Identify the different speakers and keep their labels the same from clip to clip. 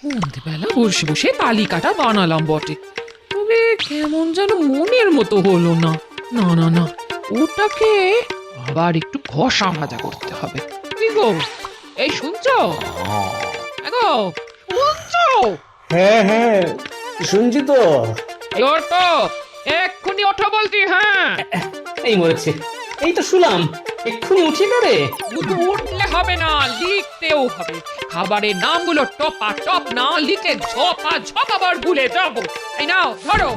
Speaker 1: সন্ধ্যেবেলা বসে বসে তালিকাটা বানালাম বটে, তবে কেমন যেন মনের মতো হলো না। না না না, ওটাকে আবার একটু ঘষা মাজা করতে হবে। কি গো, এই শুনছো? গো, শুনছো?
Speaker 2: হ্যাঁ হ্যাঁ, শুনছি তো।
Speaker 1: এই ওঠো, এক্ষুনি ওঠো বলছি। হ্যাঁ,
Speaker 2: এই মরেছে, এই তো শুনলাম, এক্ষুনি উঠি না রে।
Speaker 1: শুধু উঠলে হবে না, লিখতেও হবে। খাবারের নামগুলো টপা টপ না লিখে ঝপা ঝপ আবার ভুলে যাবো। এই নাও ধরো।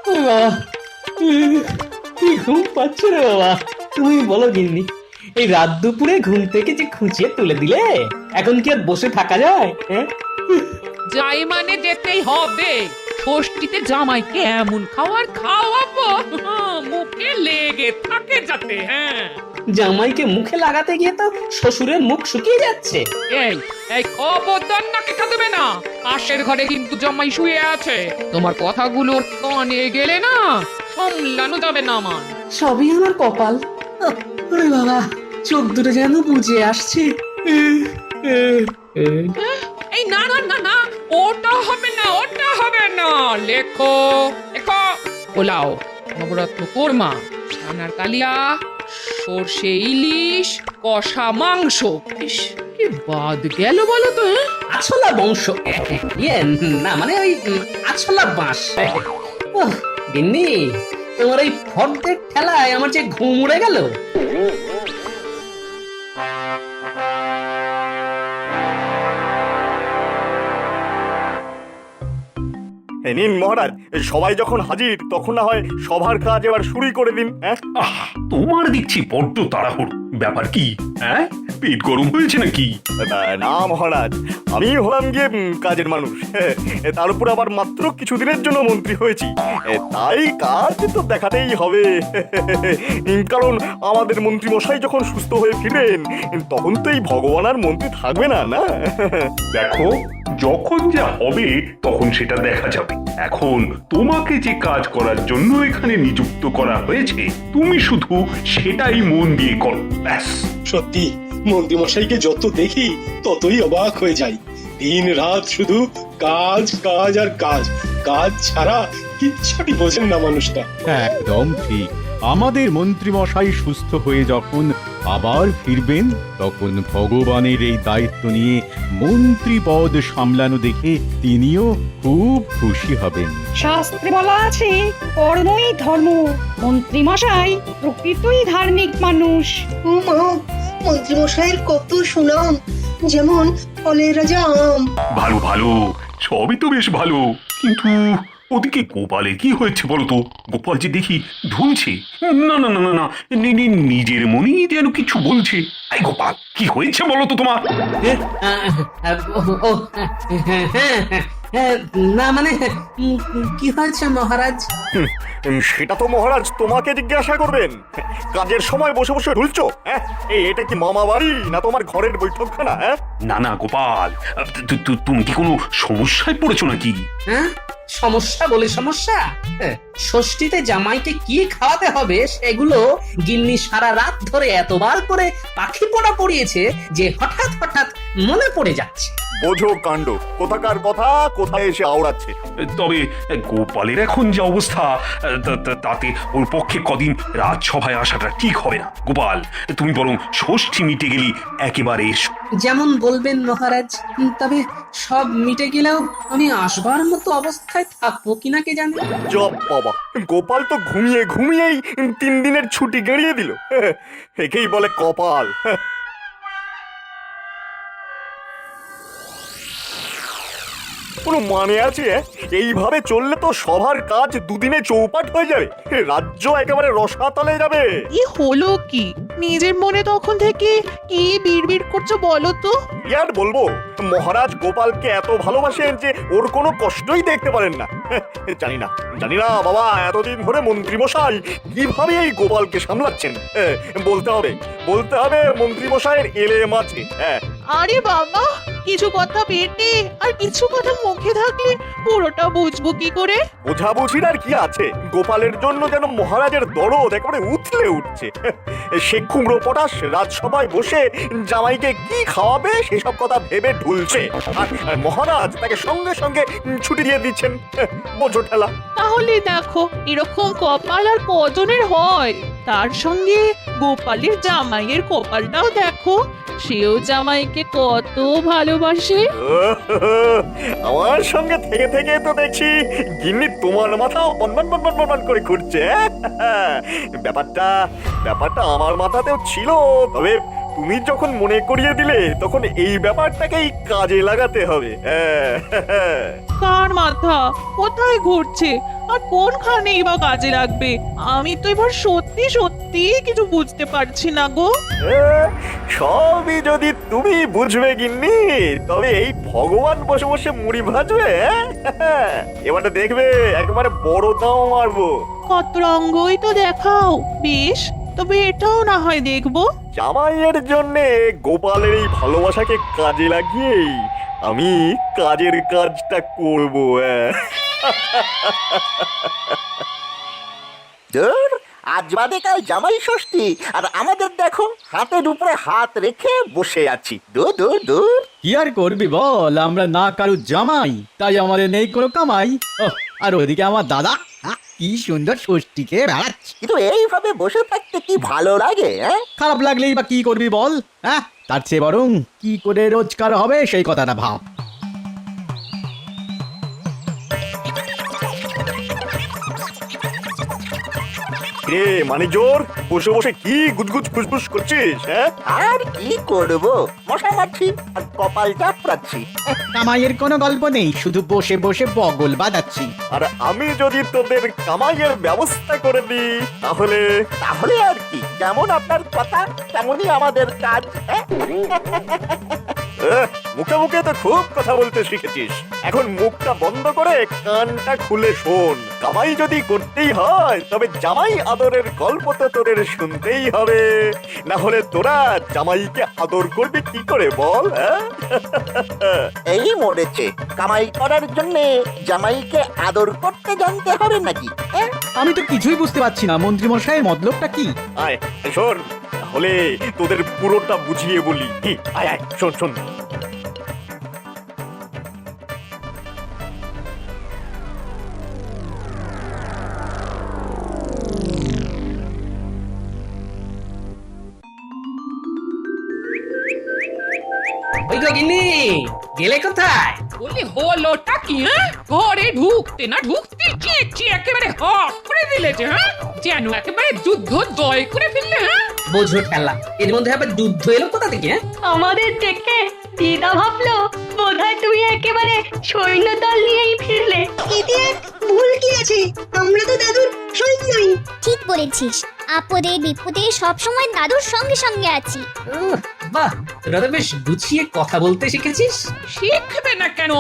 Speaker 2: ওরে বাবা, কি ঘুম পাচ্ছে রে বাবা। তুমি বলো গিন্নি, এই রাত দুপুরে ঘুম থেকে যে খুঁচিয়ে তুলে দিলে, এখন কি আর বসে থাকা যায়? হ্যাঁ,
Speaker 1: যাই মানে যেতেই হবে। ষষ্ঠীতে জামাইকে এমন খাওয়ার খাওয়াবো মুখে লেগে থাকে যাতে। হ্যাঁ,
Speaker 2: জামাইকে মুখে লাগাতে গিয়ে তো শ্বশুরের মুখ শুকিয়ে যাচ্ছে।
Speaker 1: এই এই খবরদার নাকে দেবে না। পাশের ঘরে কিন্তু জামাই শুয়ে আছে। তোমার কথাগুলো কানে গেলে না সামলানো যাবে না আমার।
Speaker 2: সবই আমার কপাল। ওরে বাবা, চোখ দুটো যেন বুঝে আসছে।
Speaker 1: এই না না না না, ওটা হবে না, ওটা হবে না। লেখো লেখো, পোলাও, নবরত্ন কোরমা, ছানার কালিয়া, সর্ষে ইলিশ, কষা মাংস। ইস, কি বাদ গেল বলো তো?
Speaker 2: আছলা বংশ, ইয়ে না মানে ওই আছলা বাঁশ। ওহ, গিন্নি, তোমার এই ফর্দের ঠেলায় আমার যে ঘুম উড়ে গেল।
Speaker 3: নিন মহারাজ, সবাই যখন হাজির তখন না হয় সভার কাজ এবার শুরুই করে দিন। হ্যাঁ,
Speaker 4: তোমার দেখছি বড্ড তাড়াহুড়ো। ব্যাপার কি? হ্যাঁ, পেট গরম হয়েছে নাকি?
Speaker 3: না মহারাজ, আমি হলাম গিয়ে কাজের মানুষ। তার উপর আবার মাত্র কিছুদিনের জন্য মন্ত্রী হয়েছি, তাই কাজ তো দেখাতেই হবে। কারণ আমাদের মন্ত্রী মশাই যখন সুস্থ হয়ে ফিরবেন তখন তো এই ভগবান আর মন্ত্রী থাকবে না। না,
Speaker 4: দেখো, যখন যা হবে তখন সেটা দেখা যাবে। এখন তোমাকে যে কাজ করার জন্য এখানে নিযুক্ত করা হয়েছে, তুমি শুধু সেটাই মন দিয়ে করো, ব্যাস।
Speaker 5: সত্যি মন্ত্রীমশাইকে যত দেখি ততই অবাক হয়ে যাই। দিন রাত শুধু কাজ কাজ আর কাজ, কাজ ছাড়া কিচ্ছুটি বোঝেন না মানুষটা।
Speaker 6: একদম ঠিক। আমাদের মন্ত্রীমশাই সুস্থ হয়ে যখন আবার ফিরবেন, তখন ভগবানের এই দায়িত্ব নিয়ে মন্ত্রী পদ সামলানো দেখে তিনিও খুব খুশি হবেন।
Speaker 7: শাস্ত্রে বলা আছে, কর্মই ধর্ম। মন্ত্রীমশাই প্রকৃতই ধার্মিক মানুষ।
Speaker 8: মন্ত্রীমশাইয়ের কত সুনাম, যেমন ফলের রাজা আম।
Speaker 4: ভালো ভালো, সবই তো বেশ ভালো, কিন্তু ওদিকে গোপালের কি হয়েছে বলো তো? গোপাল যে দেখি ধুনছে। না না না না না, নিজের মনেই যেন কিছু বলছে। এই গোপাল, কি হয়েছে বলো তো তোমার?
Speaker 2: না মানে কি হয়েছে মহারাজ?
Speaker 3: সেটা তো মহারাজ তোমাকে জিজ্ঞাসা করবেন। কাজের সময় বসে বসে ঢুলছো? হ্যাঁ, এটা কি মামা বাড়ি না তোমার ঘরের বৈঠকখানা? হ্যাঁ,
Speaker 4: না না গোপাল, তুমি কি কোনো সমস্যায় পড়েছো নাকি?
Speaker 2: হ্যাঁ, সমস্যা বলে সমস্যা? ষষ্ঠীতে জামাইকে কি খাওয়াতে হবে সেগুলো গিন্নি সারা রাত ধরে এতবার করে পাখি পোড়া পড়িয়েছে যে হঠাৎ হঠাৎ মনে পড়ে যাচ্ছে।
Speaker 3: বোঝো কাণ্ড, কোথাকার কথা কোথায় এসে আওড়াচ্ছে।
Speaker 4: তবে গোপালের এখন যে অবস্থা, তাতে ওর পক্ষে কদিন রাজসভায় আসাটা ঠিক হবে না। গোপাল, তুমি বরং ষষ্ঠী মিটে গেলি একেবারে এসো।
Speaker 2: যেমন বলবেন মহারাজ, তবে সব মিটে গেলেও আমি আসবার মতো অবস্থায় থাকবো কিনা কে জানে।
Speaker 3: জব বাবা, গোপাল তো ঘুমিয়ে ঘুমিয়েই 3 দিনের ছুটি গড়িয়ে দিল। একেই বলে কপাল। কোনো মানে আছে? এইভাবে চললে তো সবার কাজ দুদিনে চৌপাট হয়ে যাবে, রাজ্য একেবারে রসাতলে যাবে।
Speaker 9: কি হলো কি? নিজের মনে তখন থেকে কি বিড়বিড় করছো বলো তো?
Speaker 3: আর বলবো, মহারাজ গোপালকে এত ভালোবাসেন যে ওর কোনো কষ্টই দেখতে পারেন না। জানি না বাবা, এতদিন ধরে মন্ত্রী মশাই কিভাবে এই গোপালকে সামলাচ্ছেন। বলতে হবে মন্ত্রী মশাইয়ের এলেম আছে।
Speaker 9: আরে বাবা, কিছু কথা পেটে আর কিছু কথা মুখে থাকলে পুরোটা বুঝবো কি করে?
Speaker 3: বোঝাবুঝির আর কি আছে, গোপালের জন্য যেন মহারাজের দরদ একেবারে উথলে উঠছে। সে কুমড়ো পটাশ রাজসভায় বসে জামাইকে কি খাওয়াবে সেসব কথা ভেবে ঢুলছে, আর মহারাজ তাকে সঙ্গে সঙ্গে ছুটি দিয়ে দিচ্ছেন। বোঝো ঠেলা।
Speaker 9: তাহলে দেখো এরকম কপাল আর কজনের হয়। তার সঙ্গে গোপালের জামাইয়ের কপালটাও দেখো, সেও জামাইকে কত ভালোবাসে।
Speaker 3: আমার সঙ্গে থেকে থেকে তো দেখছি গিন্নি তোমার মাথা বনবন করে ঘুরছে। ব্যাপারটা আমার মাথাতেও ছিল, তবে তুমি যখন মনে করিয়ে দিলে তখন এই ব্যাপারটাকেই কাজে লাগাতে হবে।
Speaker 9: কার মাথা কোথায় ঘুরছে আর কোনখানেই বা কাজে লাগবে? আমি তো এবার সত্যি সত্যি কিছু বুঝতে পারছি না গো।
Speaker 3: সবই যদি তুমি বুঝবে গিন্নি, তবে এই ভগবান বসে বসে মুড়ি ভাজবে। এবারটা দেখবে একেবারে বড় দাও মারবো।
Speaker 9: কত রঙ্গই তো দেখাও, বেশ তবে এটাও না হয় দেখবো।
Speaker 3: জামাইয়ের জন্য গোপালের এই ভালোবাসাকে কাজে লাগিয়েই আমি কাজের কাজটা করব।
Speaker 10: আজ বাদে কাল জামাই ষষ্ঠী, আর আমাদের দেখো হাতের উপরে হাত রেখে বসে আছি। দূর দূর দূর।
Speaker 6: কি আর করবি বল, আমরা না কারু জামাই, তাই আমাদের নেই কোনো কামাই। আর ওদিকে আমার দাদা কি সুন্দর ষষ্ঠীকে বেড়াচ্ছে।
Speaker 10: কিন্তু এইভাবে বসে থাকতে কি ভালো লাগে?
Speaker 6: খারাপ লাগলেই বা কি করবি বল? তার চেয়ে বরং কি করে রোজগার হবে সেই কথাটা ভাব।
Speaker 3: রে মানে জোর বসে বসে কি গুজগুজ ফুসফুস করছিস?
Speaker 10: আর কি করব, মশা মারছি আর কপাল চাপড়াচ্ছি।
Speaker 6: কামাইয়ের কোনো গল্প নেই, শুধু বসে বসে বগল বাজাচ্ছি।
Speaker 3: আর আমি যদি তোদের কামাইয়ের ব্যবস্থা করে দিই তাহলে
Speaker 10: তাহলে আর কি, যেমন আপনার কথা তেমনই আমাদের কাজ।
Speaker 3: মুখে মুখে তো খুব কথা বলতে শিখেছিস, এখন মুখটা বন্ধ করে কানটা খুলে শোন। কামাই যদি করতেই হয় তবে জামাই আদরের গল্প তো তোদের শুনতেই হবে, না হলে তোরা জামাইকে আদর করবি কি করে বল?
Speaker 10: এই মরেছে, কামাই করার জন্য জামাইকে আদর করতে জানতে হবে নাকি?
Speaker 6: আমি তো কিছুই বুঝতে পারছি না মন্ত্রী মশাইয়ের মতলবটা কি।
Speaker 3: আয় শোন, তাহলে তোদের পুরোটা বুঝিয়ে বলি। আয় আয় শোন শোন।
Speaker 2: ওই গো গিন্নি, গেলে কোথায়?
Speaker 1: বলি হলোটা কি? ঘরে ঢুকতে না ঢুকতে চেঁচিয়ে একেবারে হক করে দিলে যে, যেন একেবারে যুদ্ধ জয় করে ফেললে।
Speaker 2: বোঝো ঠেলা, এর মধ্যে আবার যুদ্ধ এলো কোথা থেকে?
Speaker 11: আমাদের দেখে দিদা ভাবলো বোধহয় তুমি একেবারে সৈন্যদল নিয়েই ফিরলে।
Speaker 8: এতে আর ভুল কি আছে? আমরা তো দাদুর সৈন্যই।
Speaker 11: ঠিক বলেছিস, আপদে বিপদে সবসময় দাদুর সঙ্গে সঙ্গে আছি।
Speaker 2: বাহ, তোরা তো বেশ গুছিয়ে কথা বলতে শিখেছিস।
Speaker 1: শিখবে না কেন?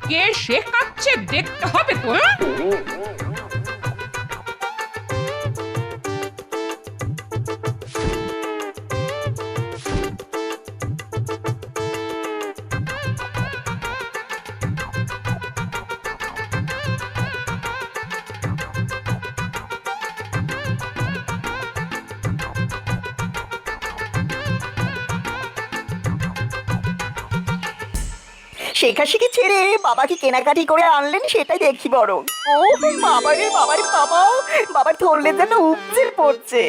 Speaker 1: কে শেখাচ্ছে দেখতে হবে তো।
Speaker 10: শেখাশেখি ছেড়ে বাবাকে কেনাকাটি করে আনলেন সেটাই দেখি বরং। ও বাবারে বাবারে বাবা, বাবার ধরলে যেন উপচে পড়ছে।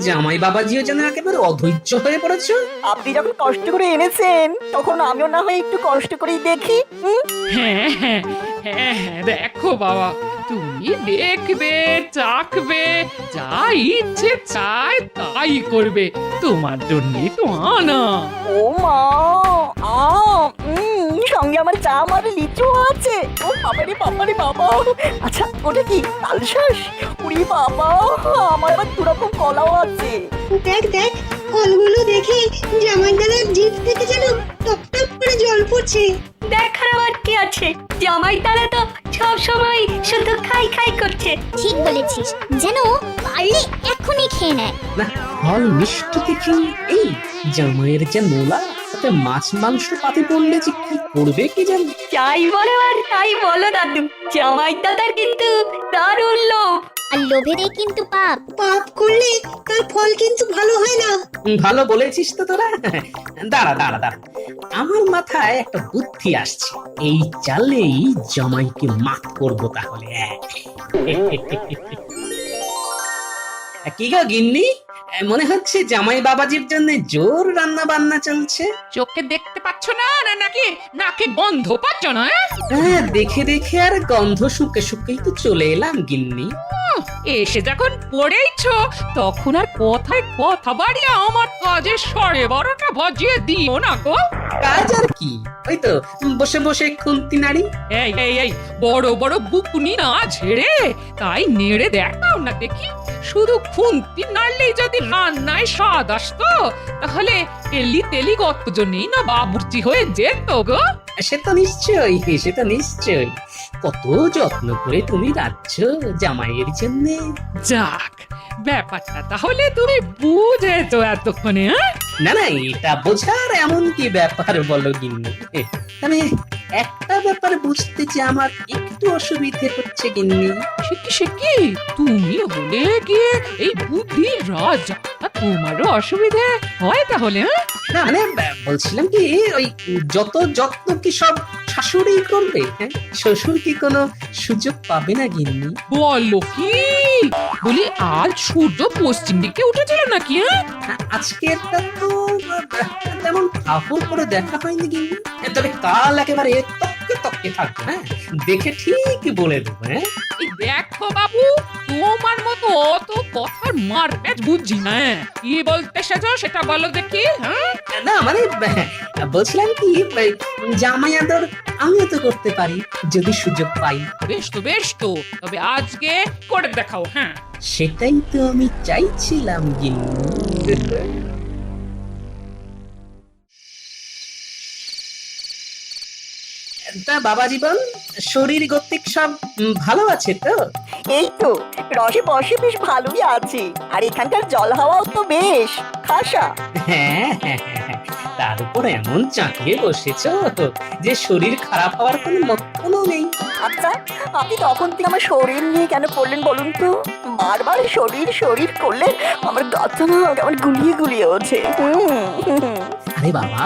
Speaker 2: জামাই বাবাজিও যেন একেবারে অধৈর্য হয়ে পড়েছে।
Speaker 10: আপনি যখন কষ্ট করে এনেছেন তখন আমিও না হয় একটু কষ্ট করেই দেখি।
Speaker 1: হ্যাঁ হ্যাঁ হ্যাঁ হ্যাঁ, দেখো বাবা, তুমি দেখবে চাখবে, যা ইচ্ছে চায় তাই করবে, তোমার জন্যই তো আনা।
Speaker 10: ও মা, সঙ্গে আমার জাম আর লিচু আছে। ও বাবারে বাবারে বাবা, আচ্ছা ওটা কি তালশাঁস? উড়ি বাবা, আমার আবার দুরকম কলাও আছে।
Speaker 8: দেখ দেখ, ফলগুলো দেখে জামাই দাদার জিভ থেকে যেন টপ টপ করে জল পড়ছে।
Speaker 11: দেখার আবার কি আছে, জামাই তারা তো সব সময় শুধু খাই খাই করছে। ঠিক বলেছিস, যেন পারলে এখনই খেয়ে নেয়।
Speaker 2: না, ফল মিষ্টি দেখি এই জামাইয়ের যে নোলা, সাথে মাছ মাংস পাতে পড়লে যে কি করবে কি জানি।
Speaker 11: যাই বলো আর তাই বলো দাদু, জামাই দাদার কিন্তু দারুণ লোভ। আর লোভেরই কিন্তু পাপ।
Speaker 8: পাপ করলে তার ফল কিন্তু ভালো হয় না।
Speaker 2: ভালো বলেছিস তো তোরা। দাঁড়া দাঁড়া দাঁড়া, আমার মাথায় একটা বুদ্ধি আসছে। এই চালেই জামাইকে মাত করবো তাহলে। কি গো গিন্নি, মনে হচ্ছে জামাই বাবাজির জন্য জোর রান্না বান্না চলছে।
Speaker 1: চোখে দেখতে পাচ্ছ না, না নাকি নাকে গন্ধ পাচ্ছ না?
Speaker 2: হ্যাঁ, দেখে দেখে আর গন্ধ শুকে শুকেই তো চলে এলাম গিন্নি।
Speaker 1: এসে যখন পড়েইছ তখন আর কথায় কথা বাড়িয়ে আমার কাজে 12:30 বাজিয়ে দিও না গো।
Speaker 2: কাজ আর কি, ওই তো বসে বসে খুন্তি নাড়ি।
Speaker 1: এই এই এই বড় বড় বুকুনি না ঝেড়ে তাই নেড়ে দেখাও না দেখি। শুধু খুন্তি নাড়লেই যদি রান্নায় স্বাদ আসতো তাহলে এলি তেলি কতজনেই না বাবুর্চি হয়ে যেত গো।
Speaker 2: সে তো নিশ্চয়ই, সে তো নিশ্চয়ই। কত যত্ন করে তুমি রাখছ জামাইয়ের জন্য।
Speaker 1: যাক, ব্যাপারটা তাহলে তুমি বুঝেছো এতক্ষণে।
Speaker 2: না না, এটা বোঝার এমন কি ব্যাপার বলো গিন্নি। তবে একটা ব্যাপার বুঝতে যে আমার একটু অসুবিধে হচ্ছে গিন্নি।
Speaker 1: সে কি তুমি হলে গিয়ে এই বুদ্ধির রাজা, তোমারও অসুবিধে হয় তাহলে?
Speaker 2: না মানে বলছিলাম কি, ওই যত যত্ন কি সব শাশুড়ি করবে? শ্বশুর কি কোনো সুযোগ পাবে না গিন্নি?
Speaker 1: বলো কি, বলি আজ সূর্য পশ্চিম দিকে উঠেছিল নাকি?
Speaker 2: আজকেরটা তো তেমন কাপড় করে দেখা হয়নি গিন্নি। তবে কাল একেবারে তককে তককে থাকবে। হ্যাঁ, দেখে ঠিক বলে দেবো। হ্যাঁ,
Speaker 1: এই দেখো বাবু, তোমার মতো অত কথার মার প্যাচ বুঝছি না। কি বলতে এসেছো সেটা বলো দেখি।
Speaker 2: না মানে বলছিলাম কি, জামাই আদর আমিও তো করতে পারি যদি সুযোগ পাই।
Speaker 1: বেশ তো বেশ তো, তবে আজকে করে দেখাও। হ্যাঁ,
Speaker 2: সেটাই তো আমি চাইছিলাম গিন্নি। তা বাবা জীবন, শরীর গতিক সব ভালো আছে তো?
Speaker 10: এই তো রসে বসে বেশ ভালোই আছে, আর এখানকার জল হাওয়াও তো বেশ খাসা।
Speaker 2: হ্যাঁ হ্যাঁ হ্যাঁ, তার উপর এমন চাকিয়ে বসেছ যে শরীর খারাপ হওয়ার কোনো লক্ষণও নেই।
Speaker 10: আচ্ছা, আপনি তখন থেকে আমার শরীর নিয়ে কেন পড়লেন বলুন তো? বারবার শরীর শরীর করলে আমার গাটা না কেমন গুলিয়ে গুলিয়ে ওঠে।
Speaker 2: আরে বাবা,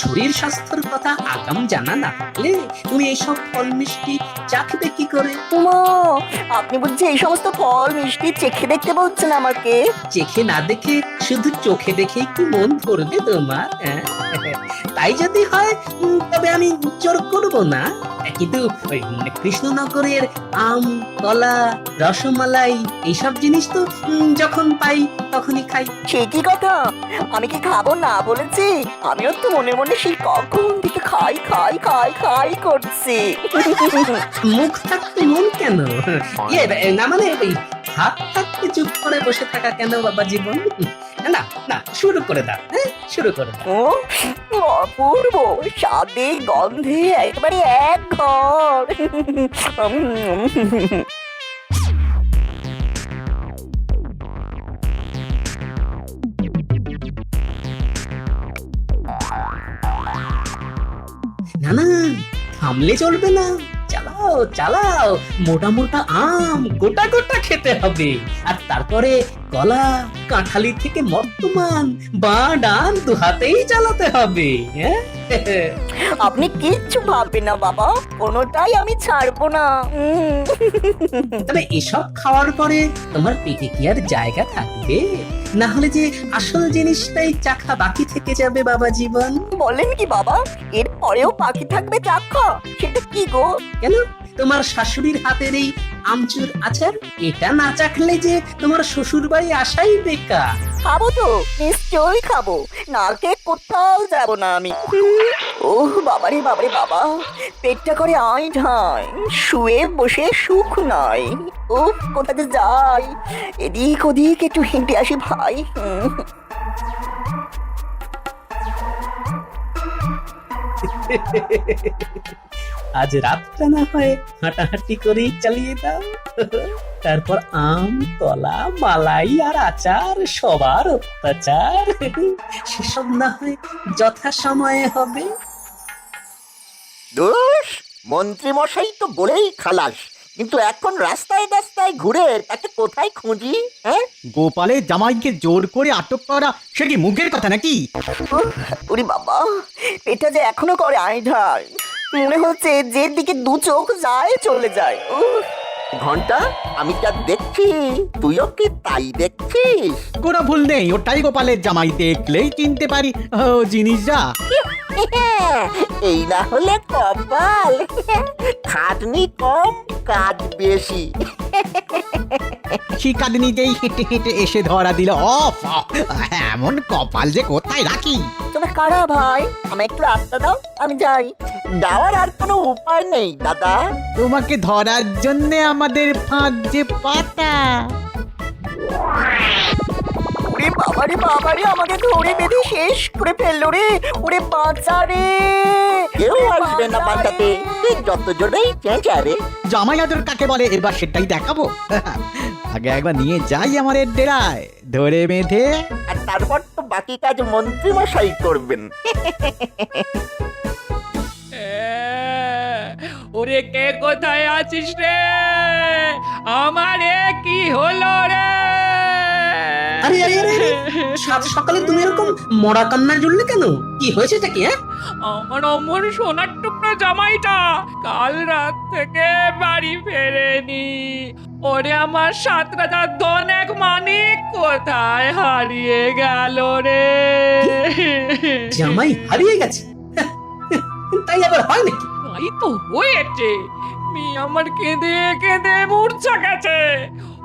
Speaker 2: শরীর স্বাস্থ্যের কথা আগাম জানা না থাকলে তুমি এইসব ফল মিষ্টি চাখবে কি করে?
Speaker 10: মা, আপনি বুঝছি এই সমস্ত ফল মিষ্টি চেখে দেখতে বলছেন আমাকে?
Speaker 2: চেখে না দেখে শুধু চোখে দেখেই কি মন ধরবে তোমার? তাই যদি হয় তবে আমি জোর করব না, কিন্তু ওই কৃষ্ণনগরের আম, কলা, রসমালাই এইসব জিনিস তো যখন পাই তখনই খাই।
Speaker 10: সে কি কথা, আমি কি খাবো না বলেছি? আমিও তো মনে মনে সেই কখন থেকে খাই খাই খাই খাই করছি।
Speaker 2: মুখ থাকতে মন কেন? ইয়ে না মানে ওই হাত থাকতে চুপ করে বসে থাকা কেন বাবা জীবন? না না, শুরু করে দাও। হ্যাঁ, শুরু করে দাও।
Speaker 10: অপূর্ব স্বাদে গন্ধে একেবারে এক ঘর।
Speaker 2: না না, থামলে চলবে না, চালাও চালাও। মোটা মোটা আম গোটা গোটা খেতে হবে, আর তারপরে কলা, কাঁঠালি থেকে মর্তমান বা ডান দু হাতেই চালাতে হবে। হ্যাঁ,
Speaker 10: আপনি কিচ্ছু ভাববেন না বাবা, কোনোটাই আমি ছাড়বো না।
Speaker 2: তবে এসব খাওয়ার পরে তোমার পেটে কি আর জায়গা থাকবে? না হলে যে আসল জিনিসটাই চাখা বাকি থেকে যাবে বাবা জীবন।
Speaker 10: বলেন কি বাবা, এর পরেও বাকি থাকবে চাখা? সেটা কি গো?
Speaker 2: কেন, তোমার শাশুড়ির হাতের এই আমচুর আচার, এটা না চাখলে যে তোমার শ্বশুর বাড়ি আসাই বেকার।
Speaker 10: খাবো তো, নিশ্চয়ই খাবো, না খেয়ে কোথাও যাবো না আমি। ওহ বাবারে বাবারে বাবা, পেটটা করে আই ঢাই, শুয়ে বসে সুখ নয়। ও কোথাতে যাই, এদিক ওদিক একটু হেঁটে আসি ভাই।
Speaker 2: আজ রাতটা না হয় হাঁটাহাঁটি করেই চালিয়ে দাও। তারপর আম, কলা, মালাই আর আচার সবার অত্যাচার সেসব না হয় যথা সময়ে হবে।
Speaker 10: দোষ মন্ত্রী মশাই তো বলেই খালাস, কিন্তু এখন রাস্তায় রাস্তায় ঘুরে তাকে কোথায় খুঁজি? হ্যাঁ,
Speaker 6: গোপালের জামাইকে জোর করে আটক করা সে কি মুখের কথা নাকি?
Speaker 10: ওরে বাবা, এটা যে এখনো করে আইঢাল, মনে হচ্ছে যে দিকে দু চোখ যায় চলে যায়। ঘন্টা, আমি যা দেখছি তুইও কি তাই দেখছিস?
Speaker 6: কোনো ভুল নেই, ওটাই গোপালের জামাই, দেখলেই চিনতে পারি ও জিনিসটা।
Speaker 10: এই না হলে কপাল, খাটনি কম কাজ বেশি।
Speaker 6: শিকাদিনীতেই হেঁটে হেঁটে এসে ধরা দিল। অফ, এমন কপাল যে কোথায় রাখি?
Speaker 10: তোমার কারা ভাই, আমি একটু রাস্তা দাও, আমি যাই। যাওয়ার আর কোনো উপায় নেই দাদা।
Speaker 6: তোমাকে ধরার জন্য আমাদের ফাঁদ যে পাতা।
Speaker 10: ওরে বাবারে বাবারে, আমাকে ধরে বেঁধে শেষ করে ফেললো রে। ওরে বাঁচা রে, কেউ আসবে না বাঁচাতে, তুই যত জোরেই চেঁচা রে।
Speaker 6: জামাই আদর কাকে বলে এবার সেটাই দেখাবো। আগে একবার নিয়ে যাই আমাদের ডেরায়, ধরে বেঁধে।
Speaker 10: আর তারপর তো বাকি কাজ মন্ত্রী মশাই করবেন।
Speaker 1: ওরে কে কোথায় আছিস রে? আমারে কি হলো রে?
Speaker 2: আরে আরে আরে আরে, সাত সকালে তুমি এরকম মরা কান্না জুড়লে কেন? কি হয়েছে এটা কি?
Speaker 1: আমার অমর সোনার টুকরো জামাইটা কাল রাত থেকে বাড়ি ফেরেনি। ওরে আমার 7 রাজার ধন এক মানিক কোথায় হারিয়ে গেল রে?
Speaker 2: জামাই হারিয়ে গেছে? তাই আবার হয় নাকি?
Speaker 1: তাই তো হয়েছে। আমার কেঁদে কেঁদে মূর্ছা গেছে।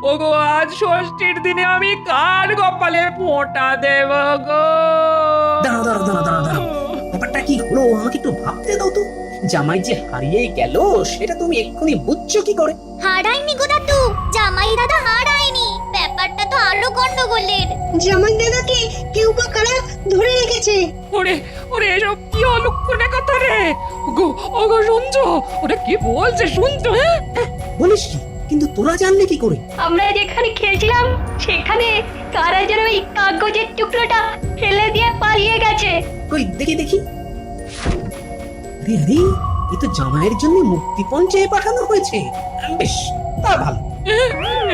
Speaker 1: ওগো, আজ ষষ্ঠীর দিনে আমি কার কপালে ফোঁটা দেব গো?
Speaker 2: দাঁড়াও দাঁড়াও দাঁড়াও দাঁড়াও দাঁড়াও, ব্যাপারটা কি হলো আমাকে একটু ভাবতে দাও তো। জামাই যে হারিয়ে গেল সেটা তুমি এক্ষুনি বুঝছো কি করে?
Speaker 11: হারায়নি গো দাদু, জামাই দাদা হারায়নি, ব্যাপারটা তো আরো গন্ডগোলের।
Speaker 8: জামাই দাদাকে কেউ বা কারা ধরে রেখেছে।
Speaker 1: ওরে ওরে, এসব কি অলক্ষণে কথা রে? ওগো ওগো, শুনছো? ওরে কি বলছে শুনছো? হ্যাঁ,
Speaker 2: বলিস কি? কিন্তু তোরা জানলে কি করে?
Speaker 11: আমরা যেখানে খেলছিলাম সেখানে কারা যেন এই কাগজের টুকরোটা ফেলে দিয়ে পালিয়ে গেছে।
Speaker 2: কই দেখি দেখি। আরে আরে, এ তো জামাইয়ের জন্য মুক্তিপণ চেয়ে পাঠানো হয়েছে। বেশ, তা ভালো।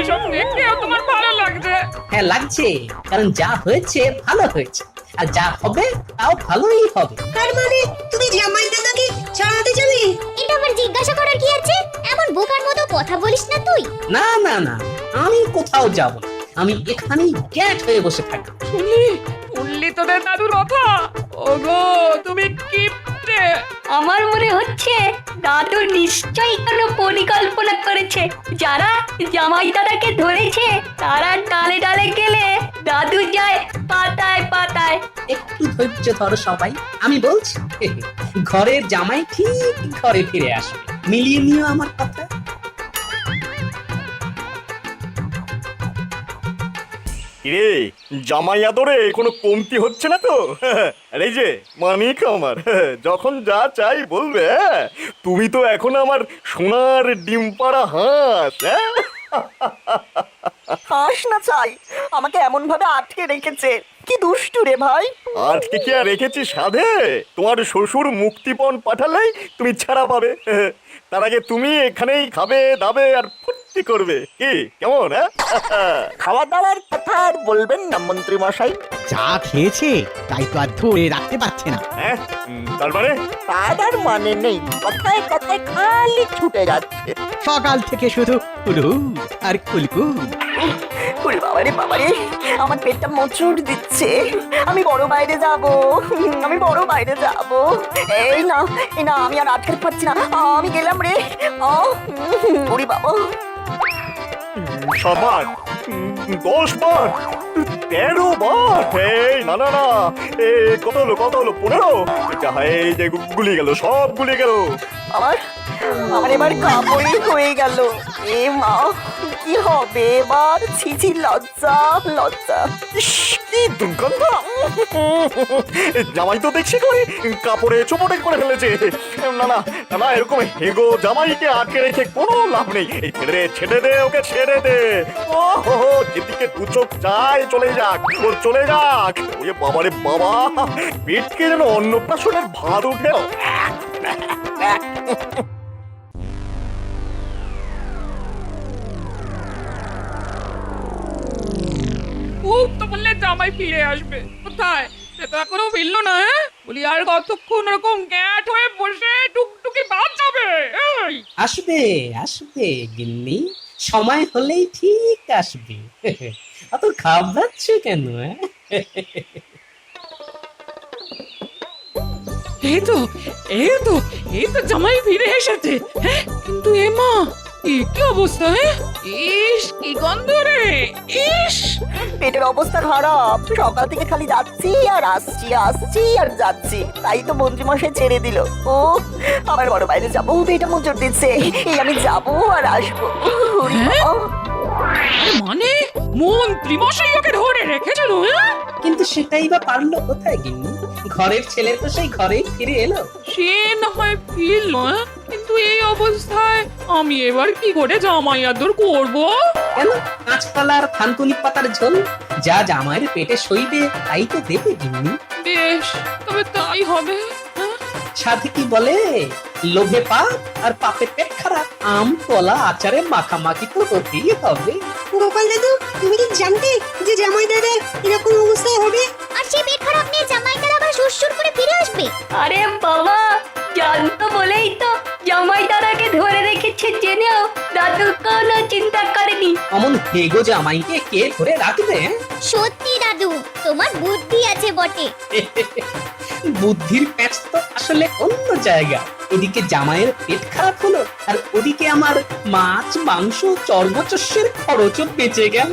Speaker 1: এসব দেখেও তোমার ভালো লাগছে?
Speaker 2: হ্যাঁ লাগছে, কারণ যা হয়েছে ভালো হয়েছে, আর যা হবে তাও ভালোই হবে।
Speaker 8: তার মানে তুমি জামাই দাদাকে ছাড়াতে চালে?
Speaker 11: এটা আবার জিজ্ঞাসা করার কি আছে? এমন বোকার মতো কথা বলিস না তুই।
Speaker 2: না না না, আমি কোথাও যাব না, আমি এখানেই গ্যাট হয়ে বসে থাকবো।
Speaker 1: শুনলি শুনলি তোদের দাদুর কথা? ওগো, তুমি কিপটে।
Speaker 11: আমার মনে হচ্ছে দাদু নিশ্চয়ই কোনো পরিকল্পনা করেছে। যারা জামাই দাদাকে ধরেছে তারা ডালে ডালে গেলে দাদু যায় পাতায় পাতায়।
Speaker 2: একটু ধৈর্য ধরো সবাই, আমি বলছি। ঘরের জামাই ঠিক ঘরে ফিরে আসবে, মিলিয়ে নিও আমার কথা।
Speaker 3: রে জামাই আদরে কোনো কমতি হচ্ছে না তো? আর এই যে মানিক আমার, যখন যা চাই বলবে। তুমি তো এখন আমার সোনার ডিম পাড়া হাঁস।
Speaker 10: হাস না চাই, আমাকে এমন ভাবে আটকে রেখেছে। কি দুষ্টু রে ভাই।
Speaker 3: আজকে কি আর রেখেছি সাধে? তোমার শ্বশুর মুক্তিপণ পাঠালেই তুমি ছাড়া পাবে। তার আগে তুমি এখানেই খাবে দাবে আর ফুর্তি করবে। কি কেমন?
Speaker 10: খাওয়া দাওয়ার কথা আর বলবেন না মন্ত্রী মশাই।
Speaker 6: যা খেয়েছে তাই তো আর ধরে রাখতে পারছে না।
Speaker 3: হ্যাঁ, তার মানে?
Speaker 10: তার আর মানে নেই, কথায় কথায় খালি ছুটে যাচ্ছে।
Speaker 6: সকাল থেকে শুধু কুলুল আর কুলকুল।
Speaker 10: ওরে বাবারে বাবারে, আমার পেটটা মোচড় দিচ্ছে। আমি বড় বাইরে যাব, আমি বড় বাইরে যাব। এই না এই না, আমি আর আটকাতে পারছি না, আমি গেলাম রে। ওরে বাবা,
Speaker 3: 7 বার, 10 বার, 13 বার। এই না না না, কত হলো 15? এই যে গুলি গেল, সব গুলি গেল।
Speaker 10: আমার এবার কাপড়ই হয়ে গেল। এ মা, কি কি হবে এবার? ছিছি, লজ্জা লজ্জা।
Speaker 3: ইস, কি দুর্গন্ধ! জামাই তো দেখছি করে কাপড়ে চোপটে করে ফেলেছে। না না না না, এরকম হেগো জামাইকে আটকে রেখে কোনো লাভ নেই। এই ছেড়ে দে ওকে, ছেড়ে দে। ও হো হো, যেদিকে দু চোখ চায় চলে যাক, ও চলে যাক। ওরে বাবারে বাবা, পেটকে যেন অন্নপ্রাশনের ভাত উঠে।
Speaker 1: খুব তো বললে জামাই ফিরে আসবে, কোথায় সে তো এখনো ফিরলো না। বলি আর কতক্ষণ ওরকম গ্যাট হয়ে বসে টুকটুকি বাজাবে? এই
Speaker 2: আসবে আসবে গিন্নি, সময় হলেই ঠিক আসবে। অত ঘাবড়াচ্ছ কেন?
Speaker 1: এই তো এই তো এই তো জামাই ফিরে এসেছে। হ্যাঁ, কিন্তু এমা কি অবস্থা? ইস, কি গন্ধ রে! ইস,
Speaker 10: পেটের অবস্থা খারাপ, সকাল থেকে খালি যাচ্ছি আর আসছি, আসছি আর যাচ্ছি। তাই তো মন্ত্রীমশাই ছেড়ে দিল। ও, আমার বড় বাইরে যাবো, পেটে মোচড় দিচ্ছে। এই আমি যাবো আর আসবো। ওরে বাবা।
Speaker 1: মানে মন্ত্রী মশাই ওকে ধরে রেখেছিল?
Speaker 2: কিন্তু সেটাই বা পারলো কোথায় গিন্নি? ঘরের ছেলে তো সেই ঘরেই ফিরে এলো।
Speaker 1: সে না হয় ফিরল, কিন্তু এই অবস্থায় আমি এবার কি করে জামাই আদর করবো?
Speaker 2: কেন, কাঁচকলার থানকুনি পাতার ঝোল যা জামাইয়ের পেটে সইবে তাই তো দেবে গিন্নি।
Speaker 1: বেশ, তবে তাই হবে।
Speaker 2: সাথে কি বলে, লোভে পাপ আর পাপে পেট খারাপ। আম কলা আচারে মাখামাখি তো হতেই হবে।
Speaker 8: গোপাল দাদু, তুমি কি জানতে যে জামাই দাদার এরকম অবস্থা হবে?
Speaker 11: আর সেই পেট খারাপ নিয়ে জামাইদার আবার সুরসুর করে ফিরে আসবে? আরে বাবা, জানতো বলেই তো জামাই দাদাকে ধরে রেখেছে, জেনেও দাদু কোনো চিন্তা করেনি।
Speaker 2: অমন হেগো জামাইকে কে ধরে রাখবে?
Speaker 11: সত্যি দাদু, তোমার বুদ্ধি আছে বটে।
Speaker 2: বুদ্ধির প্যাচ তো আসলে অন্য জায়গা। এদিকে জামাইয়ের পেট খারাপ হলো, আর ওদিকে আমার মাছ মাংস চর্বচস্যের খরচও বেঁচে গেল।